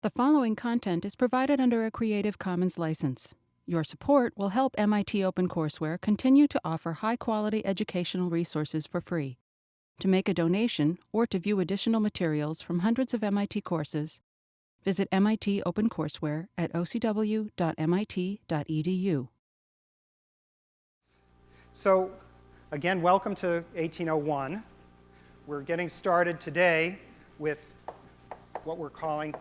The following content is provided under a Creative Commons license. Your support will help MIT OpenCourseware continue to offer high-quality educational resources for free. To make a donation or to view additional materials from hundreds of MIT courses, visit MIT OpenCourseware at ocw.mit.edu. So, again, welcome to 1801. We're getting started today with what we're calling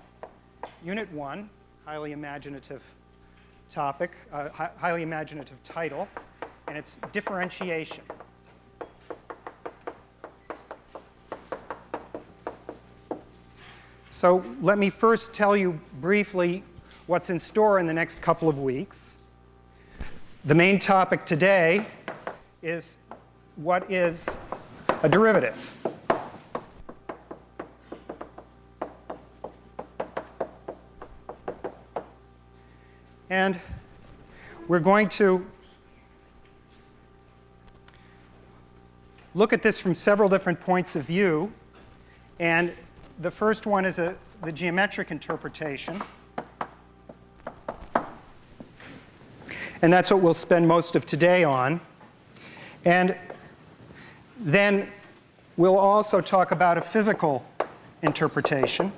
Unit 1, highly imaginative topic, highly imaginative title, and it's differentiation. So let me first tell you briefly what's in store in the next couple of weeks. The main topic today is what is a derivative. And we're going to look at this from several different points of view. And the first one is the geometric interpretation. And that's what we'll spend most of today on. And then we'll also talk about a physical interpretation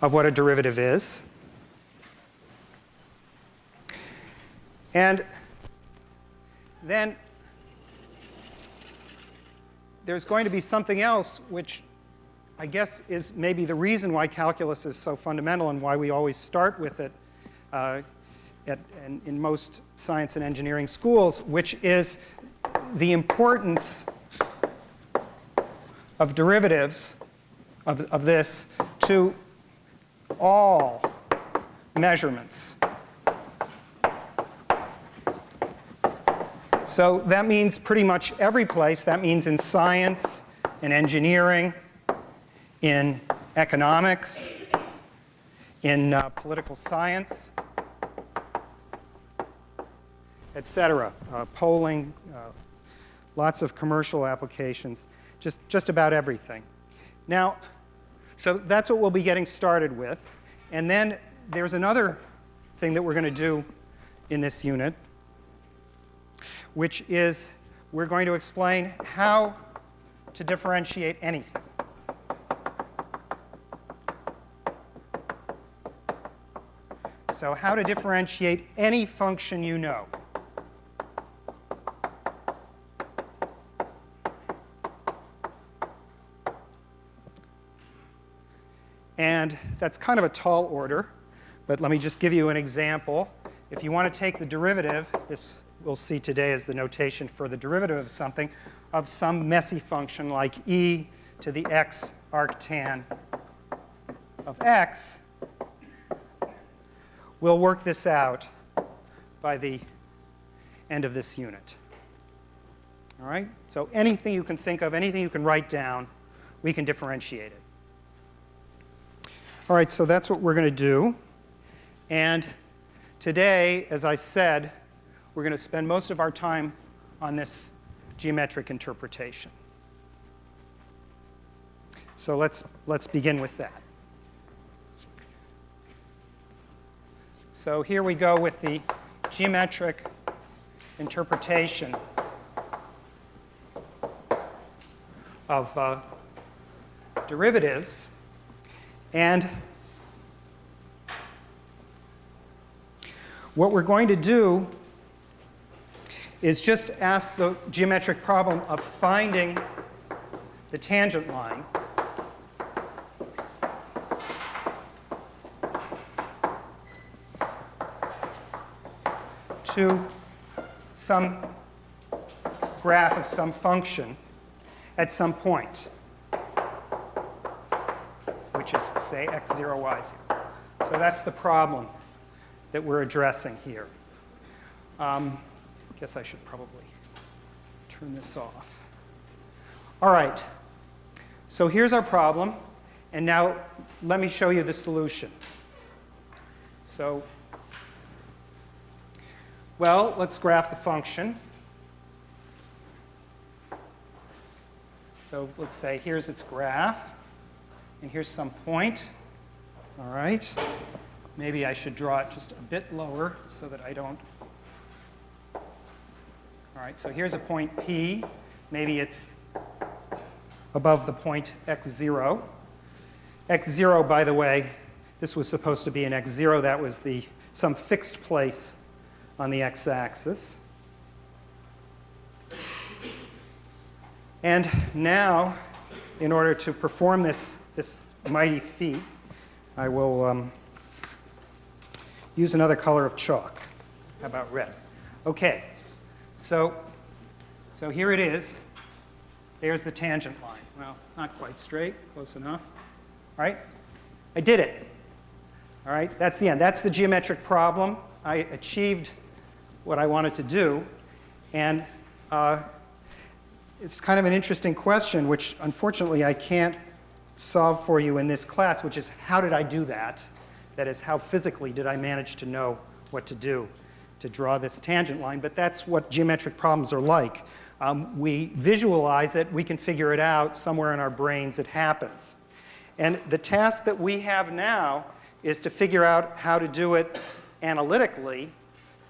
of what a derivative is. And then there's going to be something else which I guess is maybe the reason why calculus is so fundamental and why we always start with it in most science and engineering schools, which is the importance of derivatives of this to all measurements. So that means pretty much every place. That means in science, in engineering, in economics, in political science, etc. Polling, lots of commercial applications, just about everything. Now, so that's what we'll be getting started with. And then there's another thing that we're going to do in this unit, which is we're going to explain how to differentiate anything. So how to differentiate any function you know. And that's kind of a tall order, but let me just give you an example. If you want to take the derivative, this we'll see today as the notation for the derivative of something, of some messy function like e to the x arctan of x, we'll work this out by the end of this unit. All right? So anything you can think of, anything you can write down, we can differentiate it. All right, so that's what we're going to do. And today, as I said, we're going to spend most of our time on this geometric interpretation. So let's begin with that. So here we go with the geometric interpretation of derivatives. And what we're going to do is just ask the geometric problem of finding the tangent line to some graph of some function at some point, which is, say, x0, y0. So that's the problem that we're addressing here. I guess I should probably turn this off. All right. So here's our problem. And now let me show you the solution. So, well, let's graph the function. So let's say here's its graph, and here's some point. All right. Maybe I should draw it just a bit lower so that I don't. All right, so here's a point P. Maybe it's above the point x0. x0, by the way, this was supposed to be an x0. That was some fixed place on the x-axis. And now, in order to perform this mighty feat, I will use another color of chalk. How about red? Okay, so here it is. There's the tangent line. Well, not quite straight, close enough. All right, I did it. All right, that's the end. That's the geometric problem. I achieved what I wanted to do. And it's kind of an interesting question, which unfortunately I can't solve for you in this class, which is how did I do that? That is, how physically did I manage to know what to do to draw this tangent line? But that's what geometric problems are like. We visualize it, we can figure it out, somewhere in our brains it happens. And the task that we have now is to figure out how to do it analytically,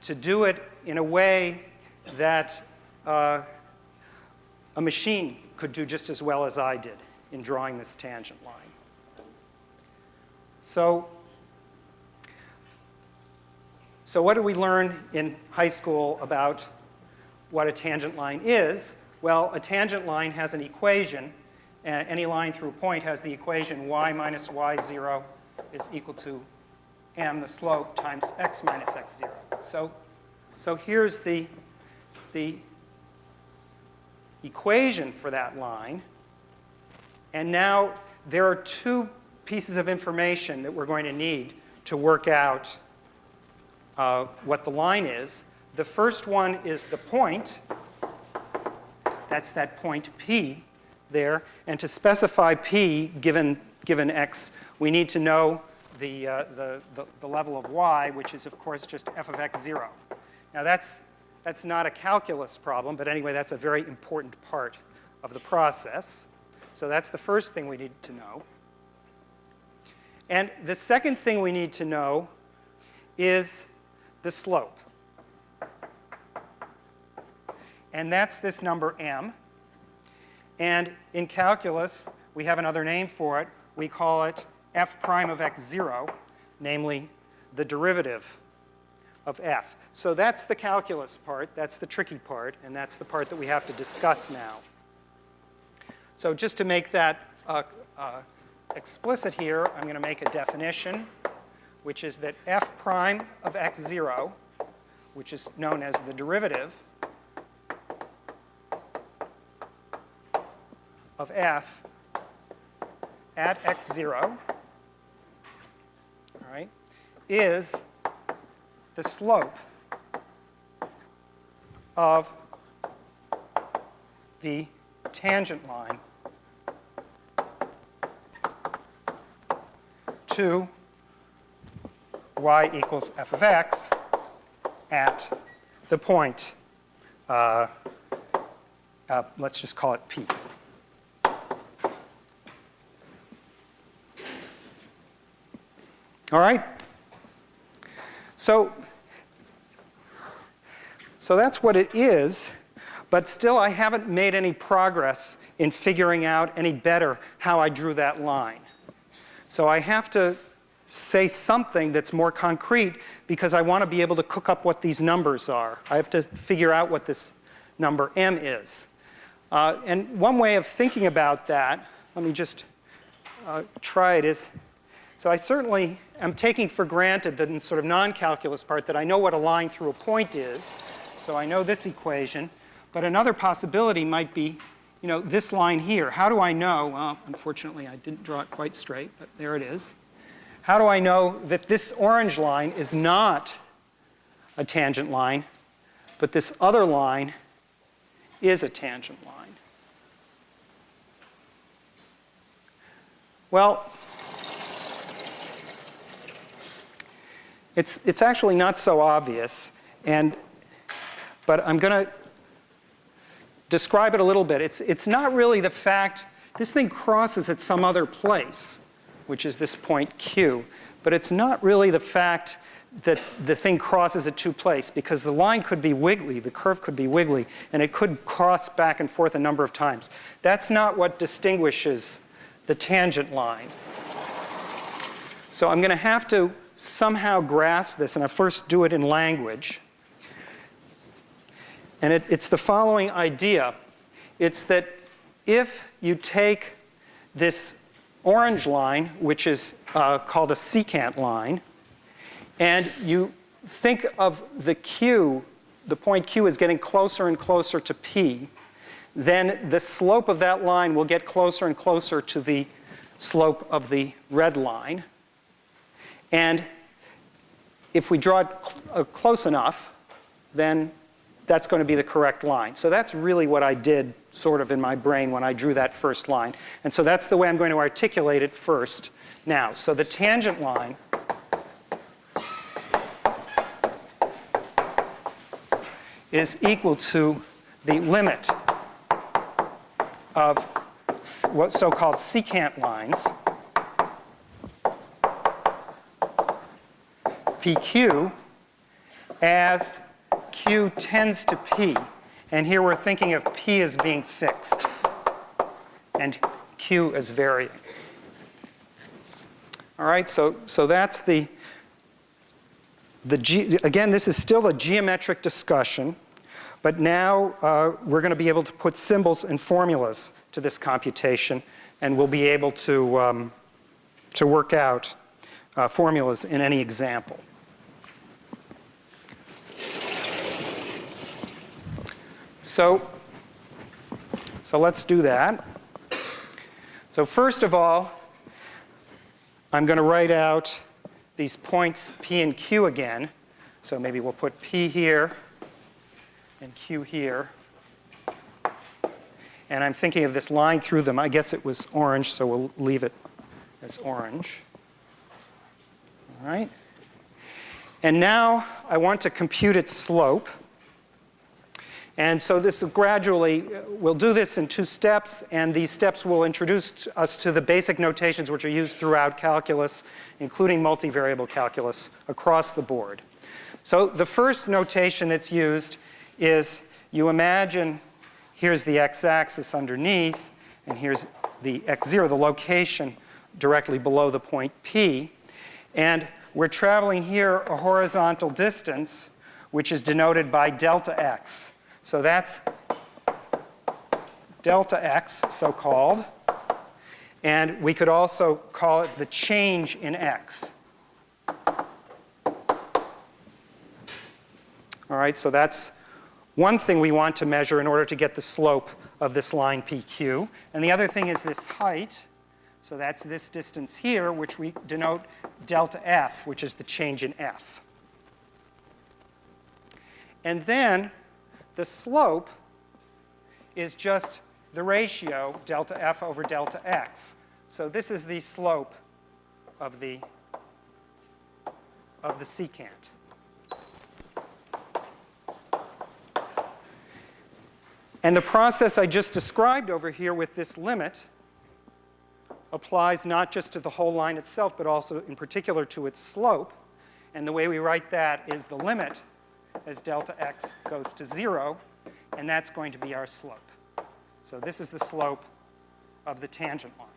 to do it in a way that a machine could do just as well as I did in drawing this tangent line. So what did we learn in high school about what a tangent line is? Well, a tangent line has an equation. Any line through a point has the equation y minus y0 is equal to m, the slope, times x minus x0. So here's the equation for that line. And now there are two pieces of information that we're going to need to work out what the line is. The first one is the point. That's that point P there. And to specify P, given x, we need to know the level of y, which is, of course, just f of x0. Now, that's not a calculus problem, but anyway, that's a very important part of the process. So that's the first thing we need to know. And the second thing we need to know is the slope. And that's this number m. And in calculus, we have another name for it. We call it f prime of x0, namely the derivative of f. So that's the calculus part. That's the tricky part. And that's the part that we have to discuss now. So just to make that explicit here, I'm going to make a definition, which is that f prime of x0, which is known as the derivative of f at x0, all right, is the slope of the tangent line to y equals f of x at the point, let's just call it P. All right? So that's what it is, but still I haven't made any progress in figuring out any better how I drew that line. So I have to say something that's more concrete because I want to be able to cook up what these numbers are. I have to figure out what this number m is. And one way of thinking about that, let me just try it, is, so I certainly am taking for granted that in sort of non-calculus part that I know what a line through a point is. So I know this equation. But another possibility might be, this line here. How do I know? Well, unfortunately, I didn't draw it quite straight, but there it is. How do I know that this orange line is not a tangent line, but this other line is a tangent line? Well, it's actually not so obvious, but I'm going to describe it a little bit. It's not really the fact, this thing crosses at some other place, which is this point Q, but it's not really the fact that the thing crosses at two places, because the line could be wiggly, the curve could be wiggly, and it could cross back and forth a number of times. That's not what distinguishes the tangent line. So I'm going to have to somehow grasp this, and I'll first do it in language. And it's the following idea. It's that if you take this orange line, which is called a secant line, and you think of the Q, the point Q is getting closer and closer to P, then the slope of that line will get closer and closer to the slope of the red line. And if we draw it close enough, then that's going to be the correct line. So that's really what I did sort of in my brain when I drew that first line. And so that's the way I'm going to articulate it first now. So the tangent line is equal to the limit of what so-called secant lines, PQ, as Q tends to P. And here we're thinking of P as being fixed and Q as varying. All right, so that's again, this is still a geometric discussion, but now we're going to be able to put symbols and formulas to this computation, and we'll be able to work out formulas in any example. So let's do that. So first of all, I'm going to write out these points P and Q again. So maybe we'll put P here and Q here. And I'm thinking of this line through them. I guess it was orange, so we'll leave it as orange. All right. And now I want to compute its slope. And so this will gradually, we'll do this in 2 steps, and these steps will introduce us to the basic notations which are used throughout calculus, including multivariable calculus, across the board. So the first notation that's used is, you imagine here's the x-axis underneath, and here's the x0, the location directly below the point P. And we're traveling here a horizontal distance, which is denoted by delta x. So that's delta x, so-called. And we could also call it the change in x. All right, so that's one thing we want to measure in order to get the slope of this line PQ. And the other thing is this height. So that's this distance here, which we denote delta f, which is the change in f. And then the slope is just the ratio delta f over delta x. So this is the slope of the secant. And the process I just described over here with this limit applies not just to the whole line itself, but also in particular to its slope. And the way we write that is the limit as delta x goes to 0, and that's going to be our slope. So this is the slope of the tangent line.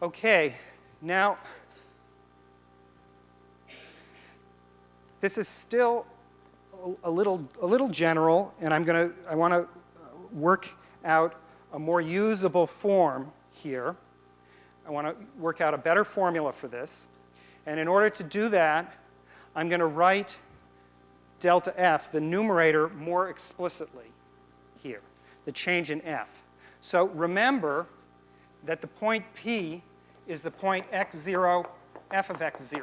Okay, now this is still a little general, and I want to work out a more usable form here. I want to work out a better formula for this. And in order to do that, I'm going to write delta f, the numerator, more explicitly here, the change in f. So remember that the point P is the point x0, f of x0.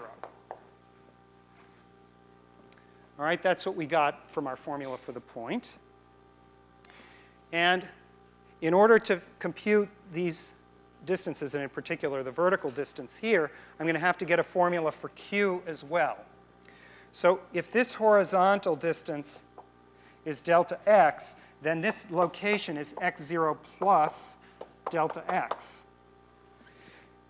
All right, that's what we got from our formula for the point. And in order to compute these distances, and in particular the vertical distance here, I'm going to have to get a formula for q as well. So if this horizontal distance is delta x, then this location is x0 plus delta x.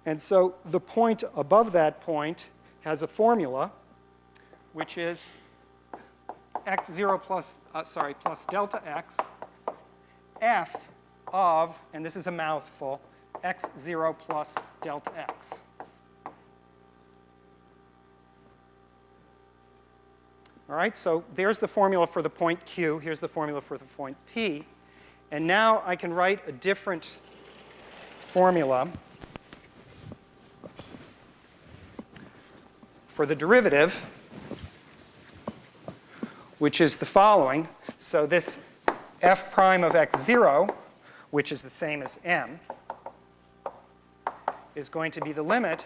And so the point above that point has a formula, which is x0 plus delta x, f of, and this is a mouthful, x0 plus delta x. All right, so there's the formula for the point Q. Here's the formula for the point P. And now I can write a different formula for the derivative, which is the following. So this f prime of x0, which is the same as m, is going to be the limit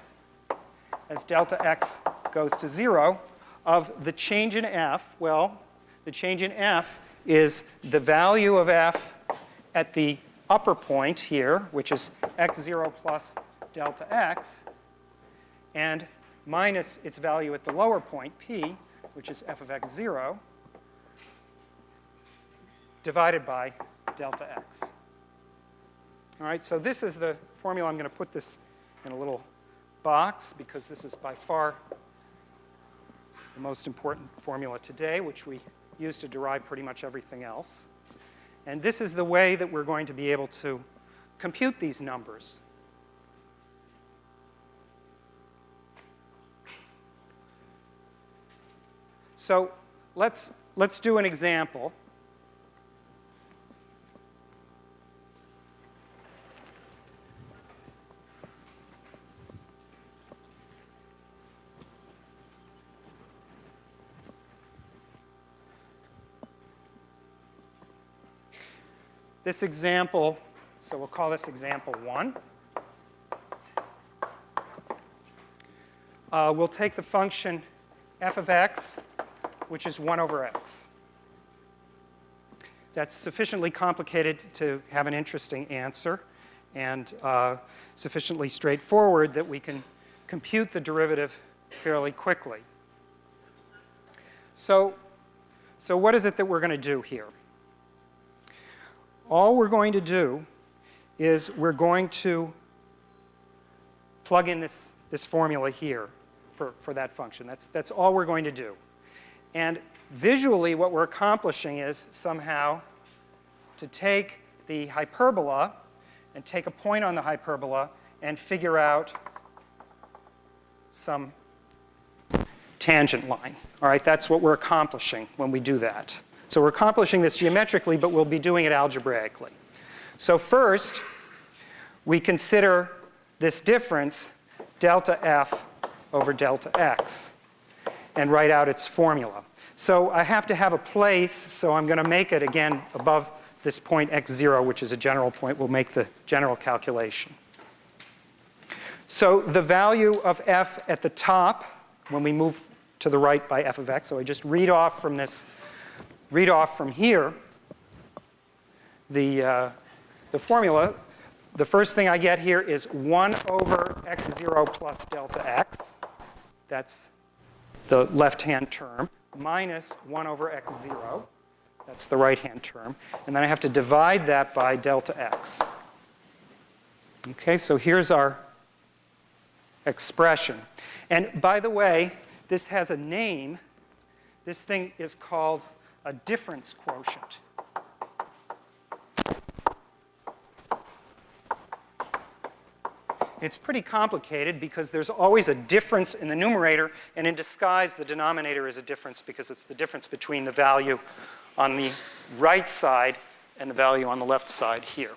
as delta x goes to 0 of the change in f. Well, the change in f is the value of f at the upper point here, which is x0 plus delta x, and minus its value at the lower point, p, which is f of x0, divided by delta x. All right, so this is the formula. I'm going to put this in a little box because this is by far the most important formula today, which we use to derive pretty much everything else. And this is the way that we're going to be able to compute these numbers. So let's do an example. This example, so we'll call this example 1. We'll take the function f of x, which is 1 over x. That's sufficiently complicated to have an interesting answer, and sufficiently straightforward that we can compute the derivative fairly quickly. So what is it that we're going to do here? All we're going to do is we're going to plug in this formula here for that function. That's all we're going to do. And visually, what we're accomplishing is somehow to take the hyperbola and take a point on the hyperbola and figure out some tangent line. All right, that's what we're accomplishing when we do that. So we're accomplishing this geometrically, but we'll be doing it algebraically. So first, we consider this difference, delta f over delta x, and write out its formula. So I have to have a place, so I'm going to make it, again, above this point x0, which is a general point. We'll make the general calculation. So the value of f at the top, when we move to the right by f of x, so I just read off from here the formula. The first thing I get here is 1 over x0 plus delta x. That's the left-hand term, minus 1 over x0. That's the right-hand term. And then I have to divide that by delta x. Okay, so here's our expression. And by the way, this has a name. This thing is called a difference quotient. It's pretty complicated because there's always a difference in the numerator, and in disguise the denominator is a difference because it's the difference between the value on the right side and the value on the left side here.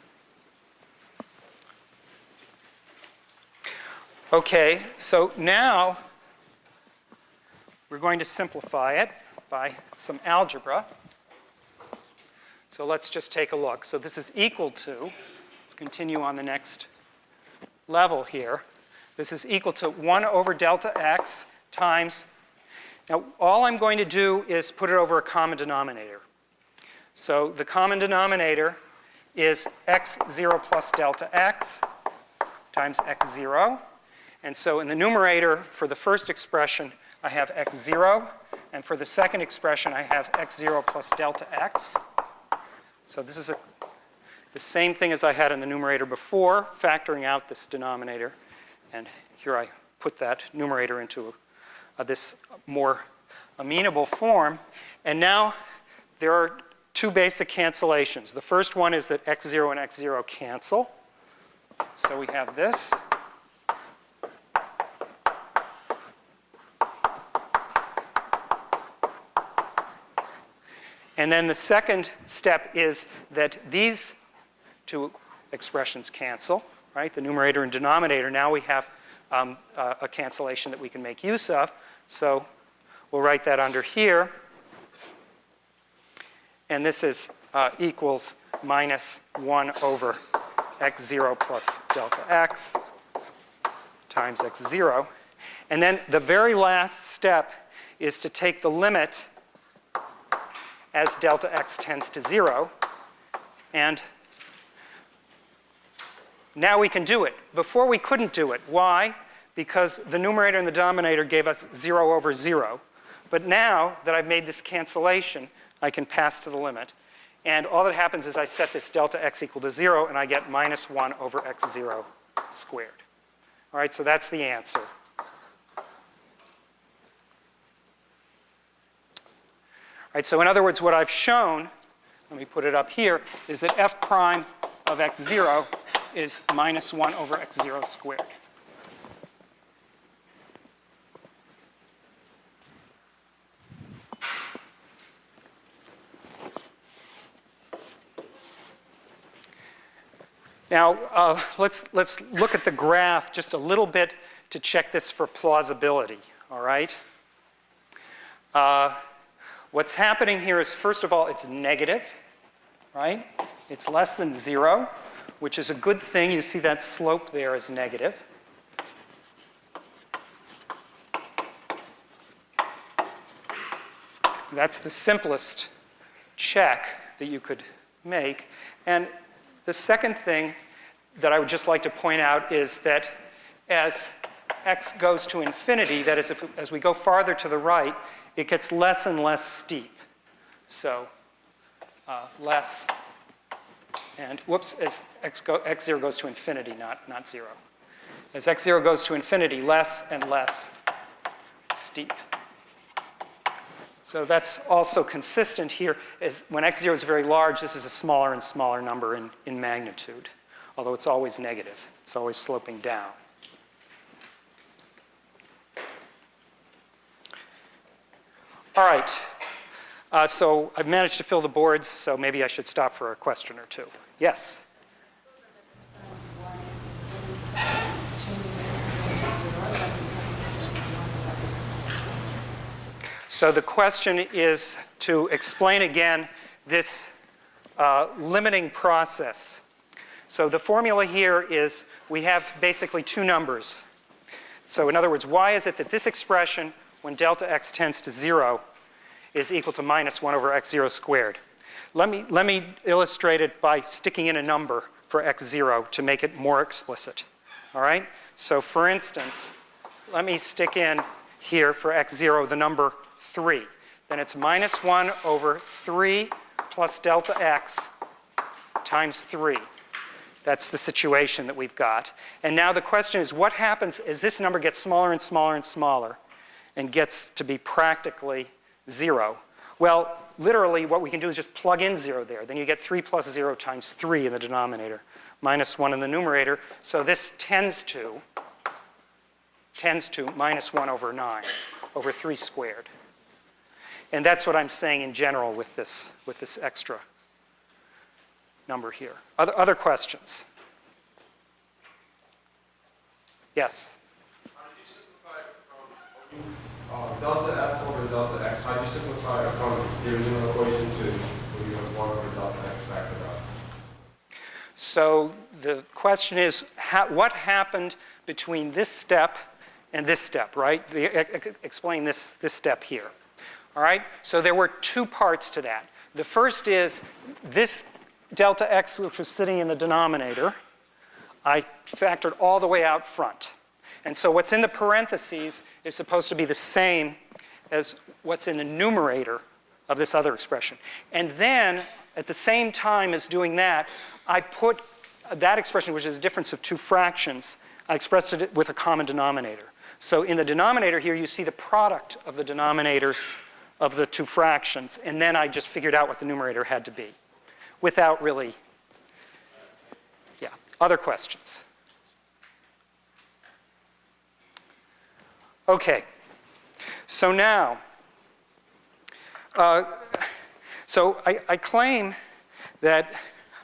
Okay, so now we're going to simplify it by some algebra. So let's just take a look. So this is equal to, let's continue on the next level here. This is equal to 1 over delta x times, now all I'm going to do is put it over a common denominator. So the common denominator is x0 plus delta x times x0. And so in the numerator, for the first expression, I have x0. And for the second expression, I have x0 plus delta x. So this is the same thing as I had in the numerator before, factoring out this denominator. And here I put that numerator into this more amenable form. And now there are two basic cancellations. The first one is that x0 and x0 cancel. So we have this. And then the second step is that these two expressions cancel, right? The numerator and denominator. Now we have a cancellation that we can make use of. So we'll write that under here. And this is equals minus 1 over x0 plus delta x times x0. And then the very last step is to take the limit as delta x tends to 0. And now we can do it. Before we couldn't do it. Why? Because the numerator and the denominator gave us 0 over 0. But now that I've made this cancellation, I can pass to the limit. And all that happens is I set this delta x equal to 0, and I get minus 1 over x0 squared. All right, so that's the answer. All right, so in other words, what I've shown, let me put it up here, is that f prime of x0 is minus 1 over x0 squared. Now, let's look at the graph just a little bit to check this for plausibility, all right? What's happening here is, first of all, it's negative, right? It's less than 0, which is a good thing. You see that slope there is negative. That's the simplest check that you could make. And the second thing that I would just like to point out is that as x goes to infinity, that is, as we go farther to the right, it gets less and less steep. So less, and whoops, as x0 goes to infinity, not 0. As x0 goes to infinity, less and less steep. So that's also consistent here. As when x0 is very large, this is a smaller and smaller number in magnitude, although it's always negative. It's always sloping down. All right. So I've managed to fill the boards, so maybe I should stop for a question or two. Yes? So the question is to explain again this limiting process. So the formula here is we have basically two numbers. So in other words, why is it that this expression, when delta x tends to 0, is equal to minus 1 over x0 squared? Let me illustrate it by sticking in a number for x0 to make it more explicit. All right? So for instance, let me stick in here for x0 the number 3. Then it's minus 1 over 3 plus delta x times 3. That's the situation that we've got. And now the question is, what happens as this number gets smaller and smaller and smaller and gets to be practically 0? Well, literally what we can do is just plug in 0 there. Then you get 3 plus 0 times 3 in the denominator, minus 1 in the numerator. So this tends to minus 1 over 9, over 3 squared. And that's what I'm saying in general with this extra number here. Other questions? Yes? How do you simplify it from delta f over delta x? How do you simplify it from the original equation to when you have 1 over delta x factored out? So the question is, what happened between this step and this step, right? Explain this step here. All right? So there were two parts to that. The first is this delta x, which was sitting in the denominator, I factored all the way out front. And so what's in the parentheses is supposed to be the same as what's in the numerator of this other expression. And then, at the same time as doing that, I put that expression, which is a difference of two fractions, I expressed it with a common denominator. So in the denominator here, you see the product of the denominators of the two fractions, and then I just figured out what the numerator had to be, without really, yeah. Other questions? Okay, so now, I claim that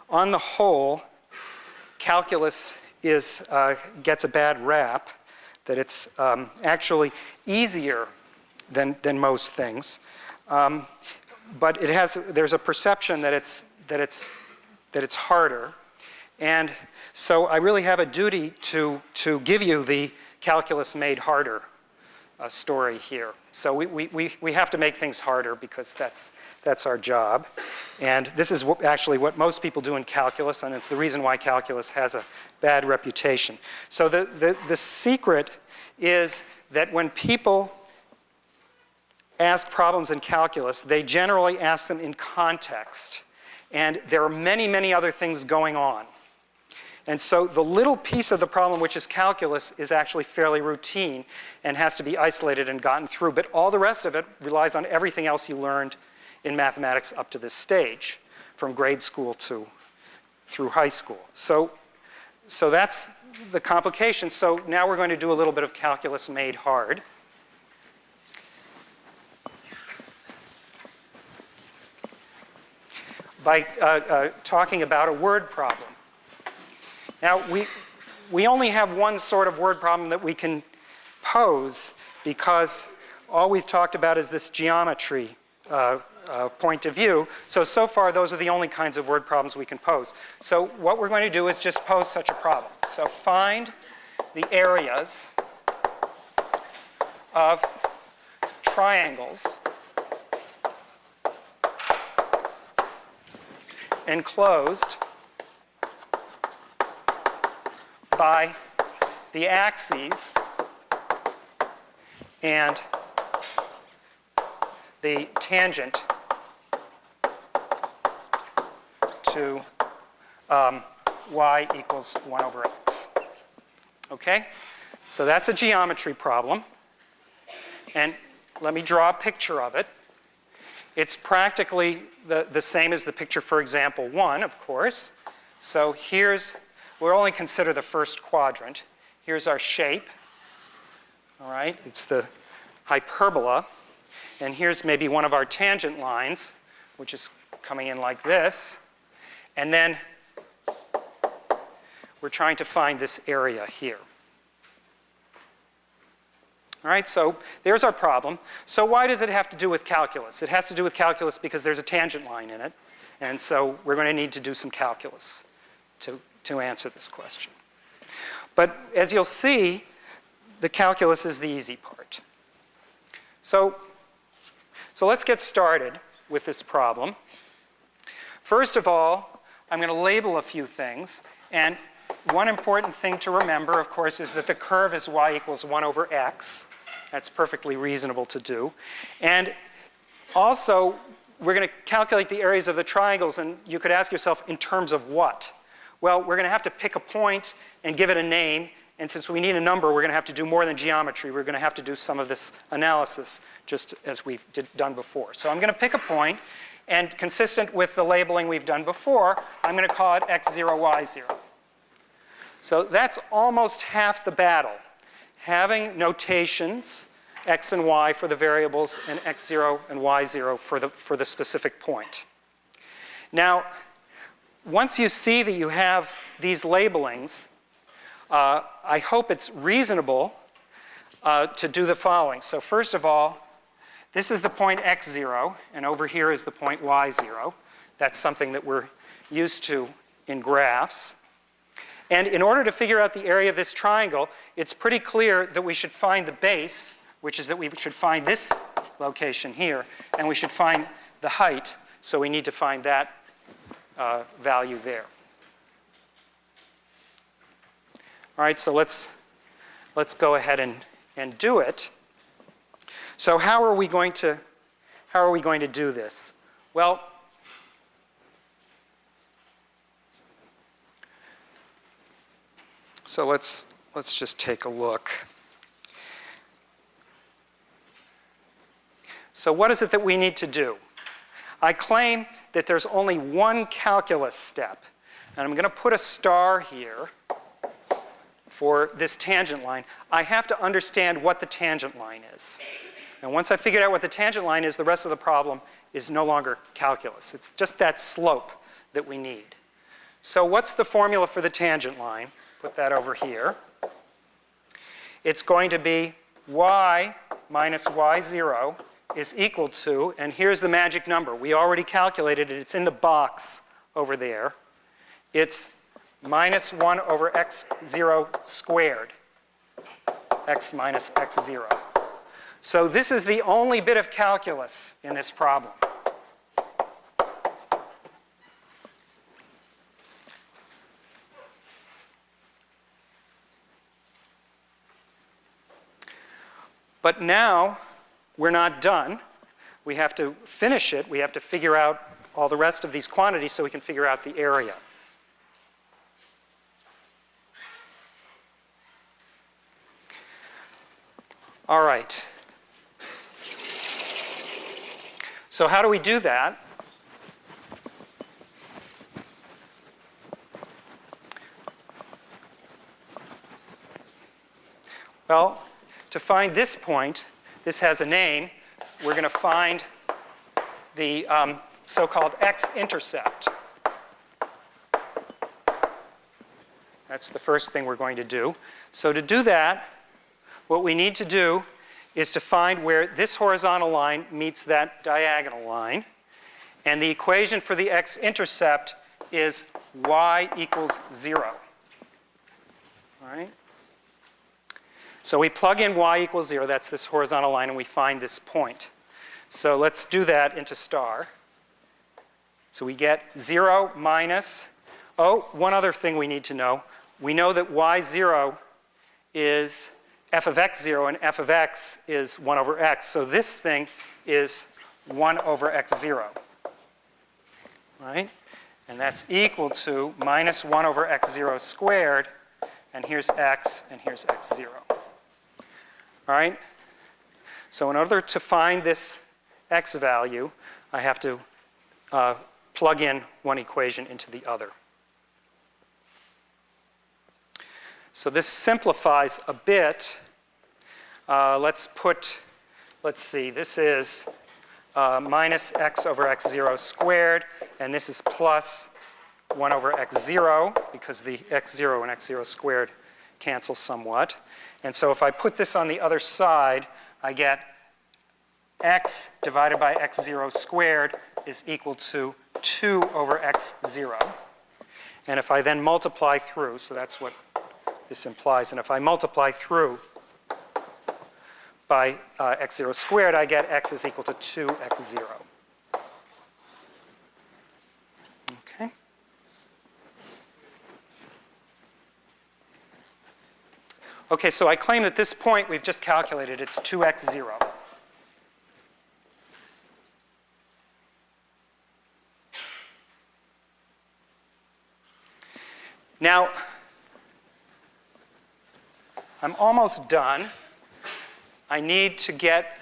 on the whole, calculus gets a bad rap, that it's actually easier than most things, but there's a perception that it's harder, and so I really have a duty to give you the calculus made harder story here. So we have to make things harder because that's our job. And this is actually what most people do in calculus, and it's the reason why calculus has a bad reputation. So the secret is that when people ask problems in calculus, they generally ask them in context. And there are many, many other things going on. And so the little piece of the problem, which is calculus, is actually fairly routine and has to be isolated and gotten through. But all the rest of it relies on everything else you learned in mathematics up to this stage, from grade school through high school. So that's the complication. So now we're going to do a little bit of calculus made hard. By talking about a word problem. Now, we only have one sort of word problem that we can pose because all we've talked about is this geometry point of view. So far, those are the only kinds of word problems we can pose. So what we're going to do is just pose such a problem. So find the areas of triangles enclosed by the axes and the tangent to y equals 1 over x. Okay? So that's a geometry problem. And let me draw a picture of it. It's practically the same as the picture for example 1, of course. So we'll only consider the first quadrant. Here's our shape. All right, it's the hyperbola. And here's maybe one of our tangent lines, which is coming in like this. And then we're trying to find this area here. All right, so there's our problem. So why does it have to do with calculus? It has to do with calculus because there's a tangent line in it. And so we're going to need to do some calculus to answer this question. But as you'll see, the calculus is the easy part. So let's get started with this problem. First of all, I'm going to label a few things. And one important thing to remember, of course, is that the curve is y equals 1 over x. That's perfectly reasonable to do. And also, we're going to calculate the areas of the triangles. And you could ask yourself, in terms of what? Well, we're going to have to pick a point and give it a name. And since we need a number, we're going to have to do more than geometry. We're going to have to do some of this analysis, just as we've done before. So I'm going to pick a point. And consistent with the labeling we've done before, I'm going to call it x0, y0. So that's almost half the battle. Having notations, x and y for the variables, and x0 and y0 for the specific point. Now, once you see that you have these labelings, I hope it's reasonable to do the following. So first of all, this is the point x0, and over here is the point y0. That's something that we're used to in graphs. And in order to figure out the area of this triangle, it's pretty clear that we should find the base, which is that we should find this location here, and we should find the height, so we need to find that value there. All right, so let's go ahead and do it. So how are we going to do this? Well, so let's just take a look. So what is it that we need to do? I claim that there's only one calculus step, and I'm going to put a star here for this tangent line. I have to understand what the tangent line is. And once I figured out what the tangent line is, the rest of the problem is no longer calculus. It's just that slope that we need. So what's the formula for the tangent line? Put that over here. It's going to be y minus y0 is equal to, and here's the magic number. We already calculated it. It's in the box over there. It's minus 1 over x0 squared, x minus x0. So this is the only bit of calculus in this problem. But now we're not done. We have to finish it. We have to figure out all the rest of these quantities so we can figure out the area. All right. So how do we do that? Well, to find this point, this has a name. We're going to find the so-called x-intercept. That's the first thing we're going to do. So to do that, what we need to do is to find where this horizontal line meets that diagonal line. And the equation for the x-intercept is y equals 0. All right? So we plug in y equals 0. That's this horizontal line, and we find this point. So let's do that into star. So we get 0 minus, one other thing we need to know. We know that y0 is f of x0, and f of x is 1 over x. So this thing is 1 over x0. Right? And that's equal to minus 1 over x0 squared. And here's x, and here's x0. All right? So in order to find this x value, I have to plug in one equation into the other. So this simplifies a bit. Let's see, this is minus x over x0 squared, and this is plus 1 over x0, because the x0 and x0 squared cancel somewhat. And so if I put this on the other side, I get x divided by x0 squared is equal to 2 over x0. And if I then multiply through, so that's what this implies, and if I multiply through by x0 squared, I get x is equal to 2x0. Okay. Okay, so I claim that this point we've just calculated, it's 2x0. Now, I'm almost done. I need to get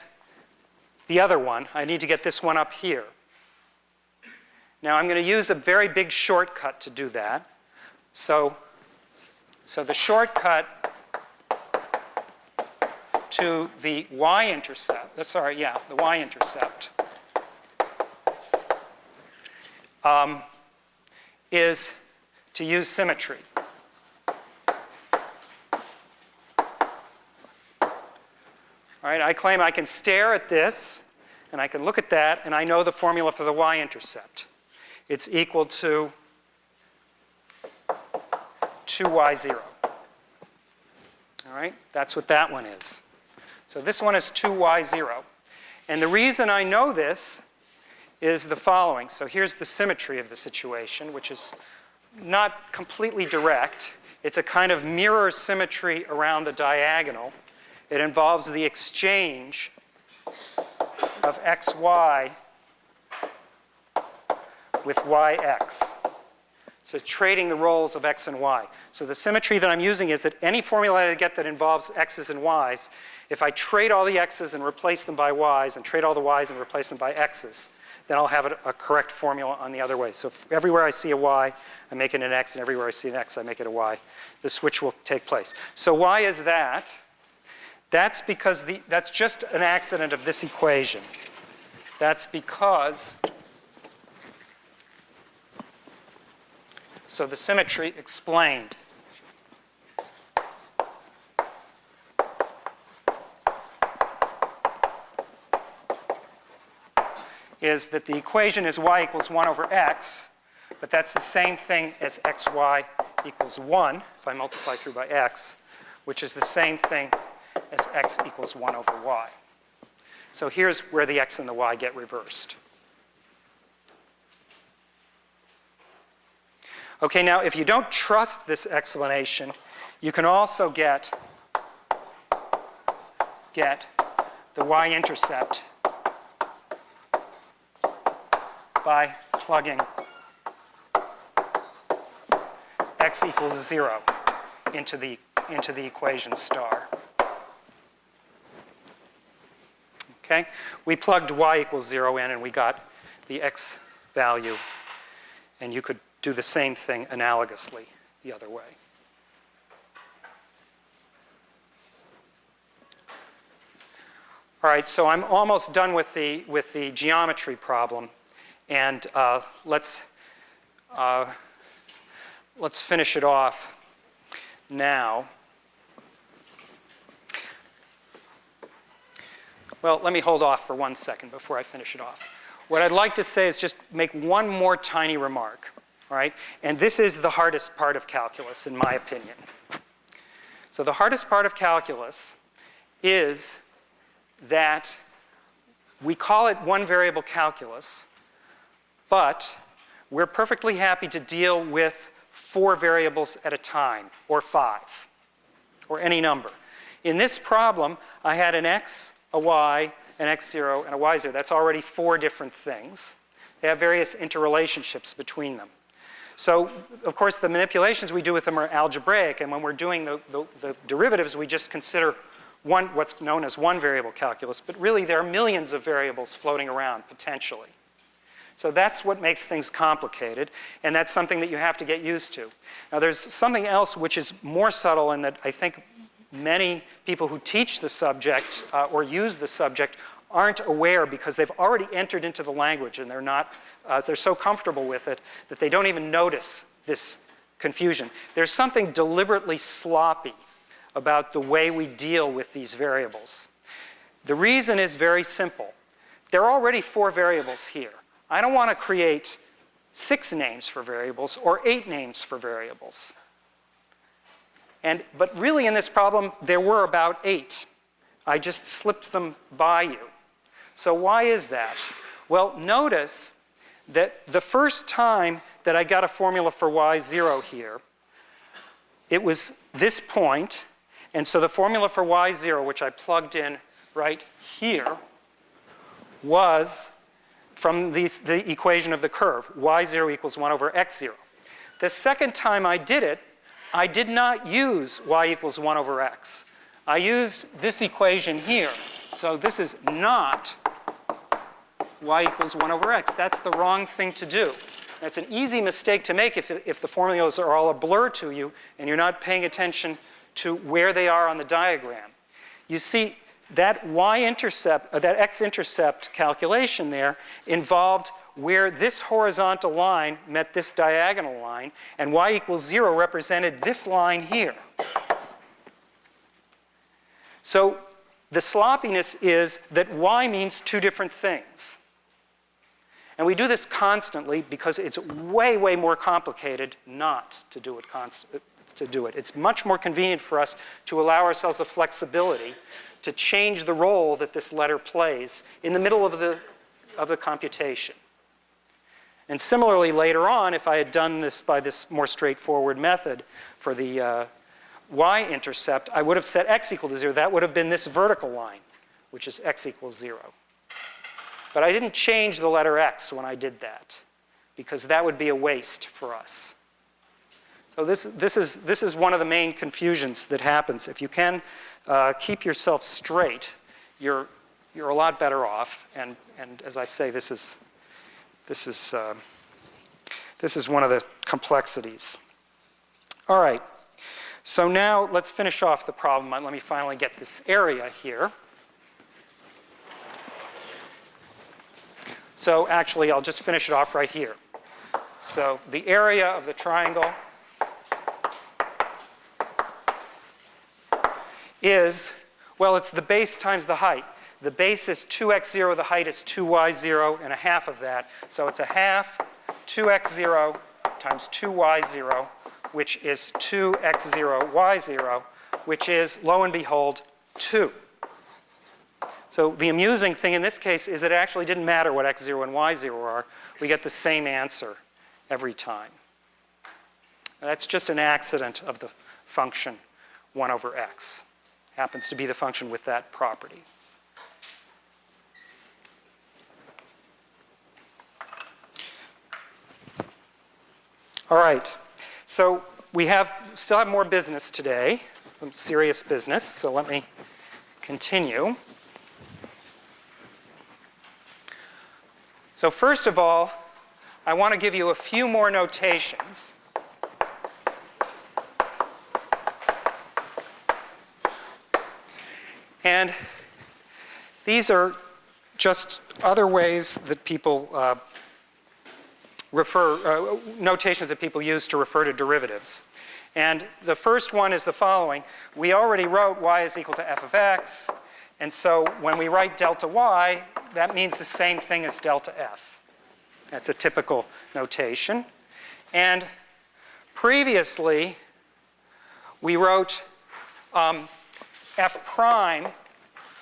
the other one. I need to get this one up here. Now, I'm going to use a very big shortcut to do that. So the shortcut to the y-intercept, the y-intercept is to use symmetry. All right, I claim I can stare at this, and I can look at that, and I know the formula for the y-intercept. It's equal to 2y0. All right, that's what that one is. So this one is 2y0. And the reason I know this is the following. So here's the symmetry of the situation, which is not completely direct. It's a kind of mirror symmetry around the diagonal. It involves the exchange of xy with yx. So trading the roles of x and y. So the symmetry that I'm using is that any formula I get that involves x's and y's, if I trade all the x's and replace them by y's and trade all the y's and replace them by x's, then I'll have a correct formula on the other way. So if everywhere I see a y, I make it an x, and everywhere I see an x, I make it a y. The switch will take place. So why is that? That's because that's just an accident of this equation. That's because, so the symmetry explained. Is that the equation is y equals 1 over x, but that's the same thing as xy equals 1, if I multiply through by x, which is the same thing as x equals 1 over y. So here's where the x and the y get reversed. Okay, now if you don't trust this explanation, you can also get the y-intercept by plugging x equals 0 into the equation star. Okay? We plugged y equals 0 in and we got the x value. And you could do the same thing analogously the other way. All right, so I'm almost done with the geometry problem. And let's finish it off now. Well, let me hold off for 1 second before I finish it off. What I'd like to say is just make one more tiny remark, all right? And this is the hardest part of calculus, in my opinion. So the hardest part of calculus is that we call it one variable calculus, but we're perfectly happy to deal with 4 variables at a time, or 5, or any number. In this problem, I had an x, a y, an x0, and a y0. That's already 4 different things. They have various interrelationships between them. So, of course, the manipulations we do with them are algebraic, and when we're doing the derivatives, we just consider what's known as one variable calculus. But really, there are millions of variables floating around, potentially. So that's what makes things complicated, and that's something that you have to get used to. Now, there's something else which is more subtle, and that I think many people who teach the subject or use the subject aren't aware because they've already entered into the language, and they're so comfortable with it that they don't even notice this confusion. There's something deliberately sloppy about the way we deal with these variables. The reason is very simple. There are already 4 variables here. I don't want to create 6 names for variables or 8 names for variables. But really in this problem, there were about 8. I just slipped them by you. So why is that? Well, notice that the first time that I got a formula for y0 here, it was this point. And so the formula for y0, which I plugged in right here, was from the equation of the curve, y0 equals 1 over x0. The second time I did it, I did not use y equals 1 over x. I used this equation here. So this is not y equals 1 over x. That's the wrong thing to do. That's an easy mistake to make if the formulas are all a blur to you and you're not paying attention to where they are on the diagram. You see, that y-intercept, that x-intercept calculation there involved where this horizontal line met this diagonal line, and y equals 0 represented this line here. So the sloppiness is that y means 2 different things. And we do this constantly because it's way, way more complicated not to do it It's much more convenient for us to allow ourselves the flexibility to change the role that this letter plays in the middle of the computation. And similarly, later on, if I had done this by this more straightforward method for the y-intercept, I would have set x equal to 0. That would have been this vertical line, which is x equals 0. But I didn't change the letter x when I did that, because that would be a waste for us. So this is one of the main confusions that happens. If you can keep yourself straight, you're a lot better off. And as I say, this is one of the complexities. All right. So now let's finish off the problem. Let me finally get this area here. So actually, I'll just finish it off right here. So the area of the triangle is, well, it's the base times the height. The base is 2x0, the height is 2y0, and a half of that. So it's a half 2x0 times 2y0, which is 2x0, y0, which is, lo and behold, 2. So the amusing thing in this case is it actually didn't matter what x0 and y0 are. We get the same answer every time. And that's just an accident of the function 1 over x. Happens to be the function with that property. All right. So we still have more business today, some serious business. So let me continue. So first of all, I want to give you a few more notations. And these are just other ways that people notations that people use to refer to derivatives. And the first one is the following. We already wrote y is equal to f of x. And so when we write delta y, that means the same thing as delta f. That's a typical notation. And previously, we wrote f prime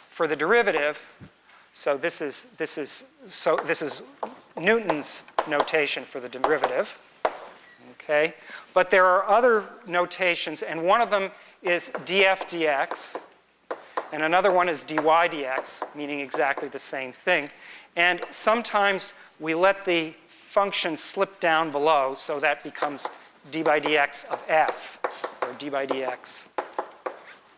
for the derivative. So this is Newton's notation for the derivative. Okay? But there are other notations, and one of them is df dx, and another one is dy dx, meaning exactly the same thing. And sometimes we let the function slip down below, so that becomes d by dx of f, or d by dx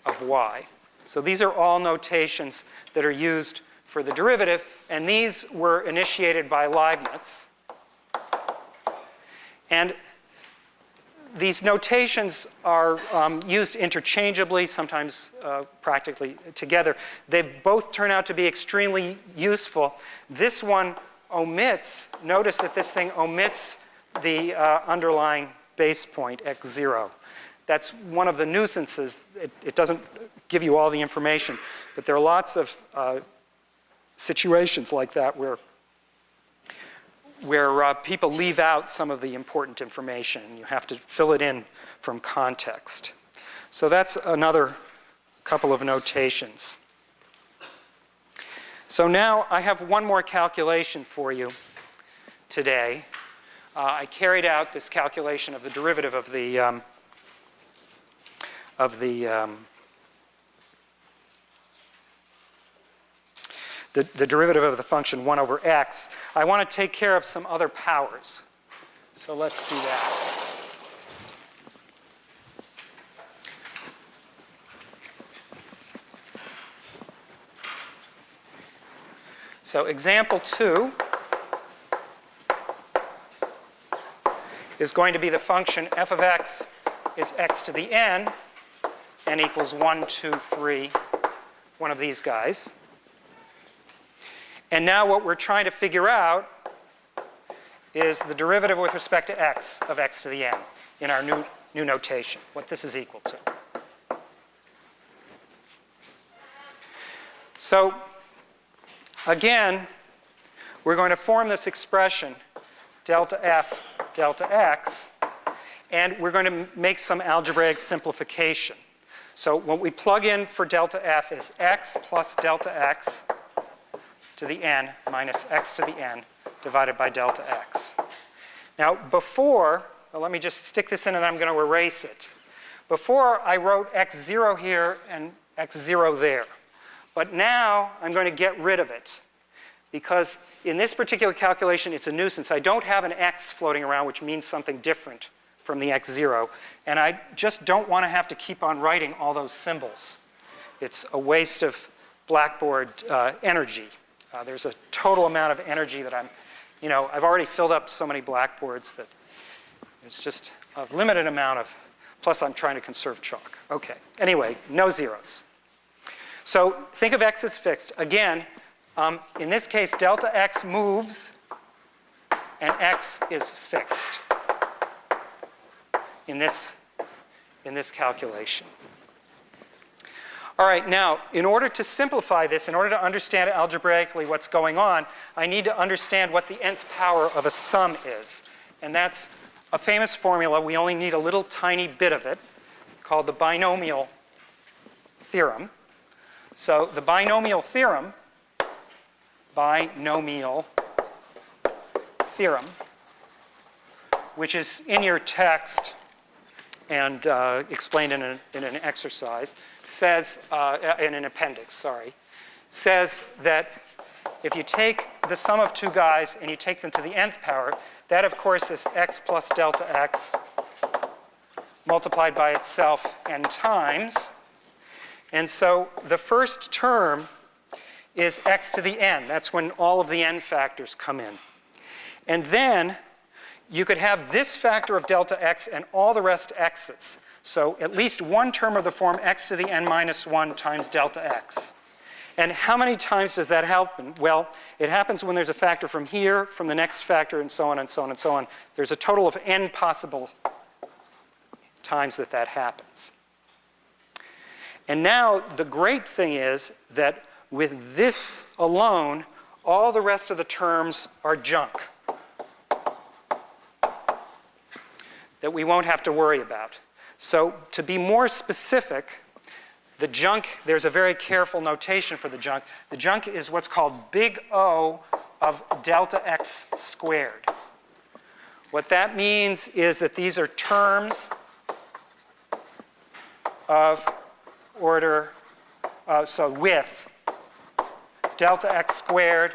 of y. So these are all notations that are used for the derivative, and these were initiated by Leibniz. And these notations are used interchangeably, sometimes practically together. They both turn out to be extremely useful. This one omits, notice that this thing omits the underlying base point, x0. That's one of the nuisances. It doesn't give you all the information, but there are lots of situations like that where people leave out some of the important information. You have to fill it in from context. So that's another couple of notations. So now I have one more calculation for you today. I carried out this calculation of the derivative of the derivative of the function 1 over x. I want to take care of some other powers. So let's do that. So example 2 is going to be the function f of x is x to the n equals 1, 2, 3, one of these guys. And now what we're trying to figure out is the derivative with respect to x of x to the n in our new notation, what this is equal to. So again, we're going to form this expression, delta f, delta x, and we're going to make some algebraic simplification. So what we plug in for delta f is x plus delta x to the n minus x to the n divided by delta x. Now, before, well, let me just stick this in and I'm going to erase it. Before, I wrote x0 here and x0 there. But now, I'm going to get rid of it. Because in this particular calculation, it's a nuisance. I don't have an x floating around, which means something different from the x0. And I just don't want to have to keep on writing all those symbols. It's a waste of Blackboard energy. There's a total amount of energy that I've already filled up so many Blackboards that it's just a limited amount of, plus I'm trying to conserve chalk. Okay, anyway, no zeros. So think of x as fixed. Again, in this case, delta x moves and x is fixed in this calculation. All right, now, in order to simplify this, in order to understand algebraically what's going on, I need to understand what the nth power of a sum is. And that's a famous formula. We only need a little tiny bit of it, called the binomial theorem. So the binomial theorem, which is in your text and explained in an exercise, says, in an appendix, sorry, says that if you take the sum of two guys and you take them to the nth power, that of course is x plus delta x multiplied by itself n times. And so the first term is x to the n. That's when all of the n factors come in. And then you could have this factor of delta x and all the rest x's. So at least one term of the form x to the n minus 1 times delta x. And how many times does that happen? Well, it happens when there's a factor from here, from the next factor, and so on and so on and so on. There's a total of n possible times that happens. And now the great thing is that with this alone, all the rest of the terms are junk that we won't have to worry about. So to be more specific, the junk, there's a very careful notation for the junk. The junk is what's called big O of delta x squared. What that means is that these are terms of order, so with delta x squared,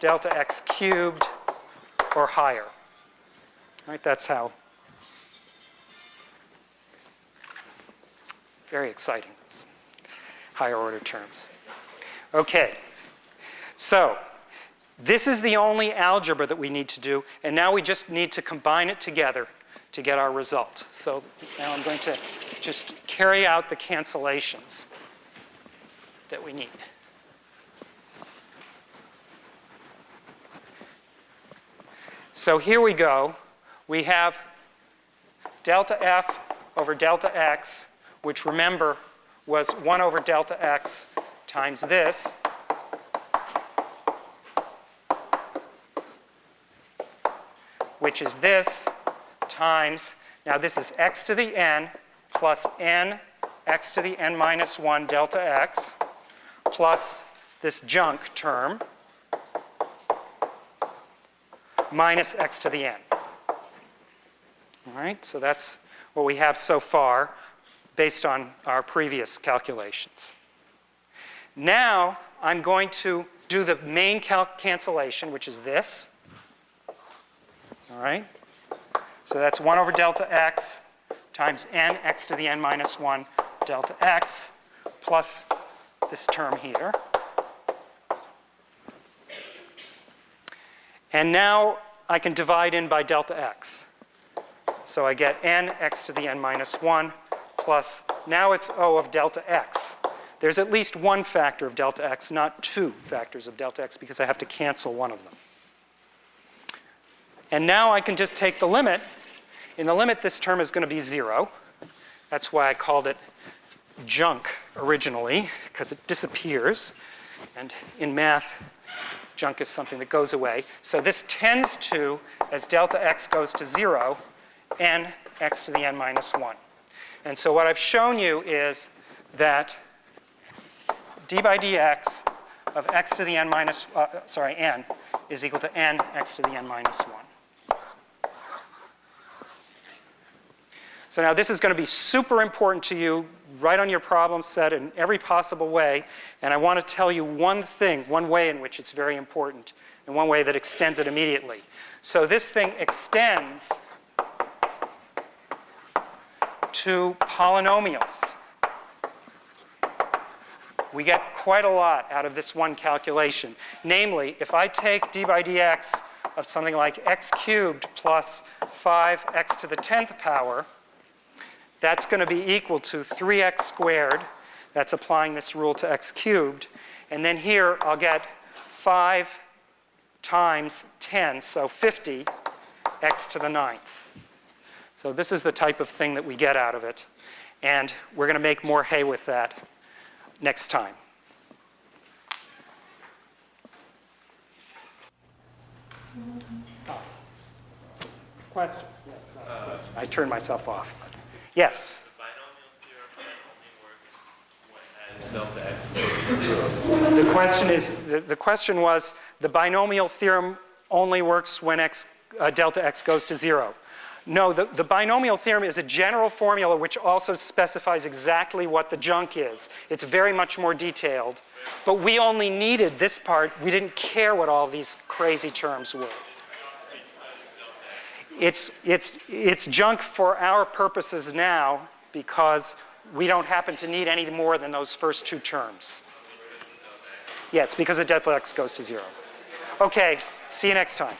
delta x cubed, or higher. Right, that's how. Very exciting, those higher order terms. Okay, so this is the only algebra that we need to do, and now we just need to combine it together to get our result. So now I'm going to just carry out the cancellations that we need. So here we go. We have delta f over delta x, which remember was 1 over delta x times this, which is this, times, now this is x to the n plus n x to the n minus 1 delta x plus this junk term minus x to the n. All right, so that's what we have so far based on our previous calculations. Now I'm going to do the main cancellation, which is this. All right, so that's 1 over delta x times n x to the n minus 1 delta x plus this term here. And now I can divide in by delta x. So I get n x to the n minus 1 plus, now it's O of delta x. There's at least one factor of delta x, not two factors of delta x, because I have to cancel one of them. And now I can just take the limit. In the limit, this term is going to be 0. That's why I called it junk originally, because it disappears. And in math, junk is something that goes away. So this tends to, as delta x goes to 0, n x to the n minus 1. And so what I've shown you is that d by dx of x to the n minus, n is equal to n x to the n minus 1. So now this is going to be super important to you, right on your problem set in every possible way. And I want to tell you one thing, one way in which it's very important, and one way that extends it immediately. So this thing extends to polynomials. We get quite a lot out of this one calculation. Namely, if I take d by dx of something like x cubed plus 5x to the 10th power, that's going to be equal to 3x squared. That's applying this rule to x cubed. And then here I'll get 5 times 10, so 50, x to the 9th. So this is the type of thing that we get out of it. And we're going to make more hay with that next time. Oh. Question? Yes. I turned myself off. Yes? The binomial theorem only works when delta x goes to 0. The question was, the binomial theorem only works when delta x goes to 0. No, the binomial theorem is a general formula which also specifies exactly what the junk is. It's very much more detailed. But we only needed this part. We didn't care what all these crazy terms were. It's junk for our purposes now because we don't happen to need any more than those first two terms. Yes, because the delta x goes to 0. Okay, see you next time.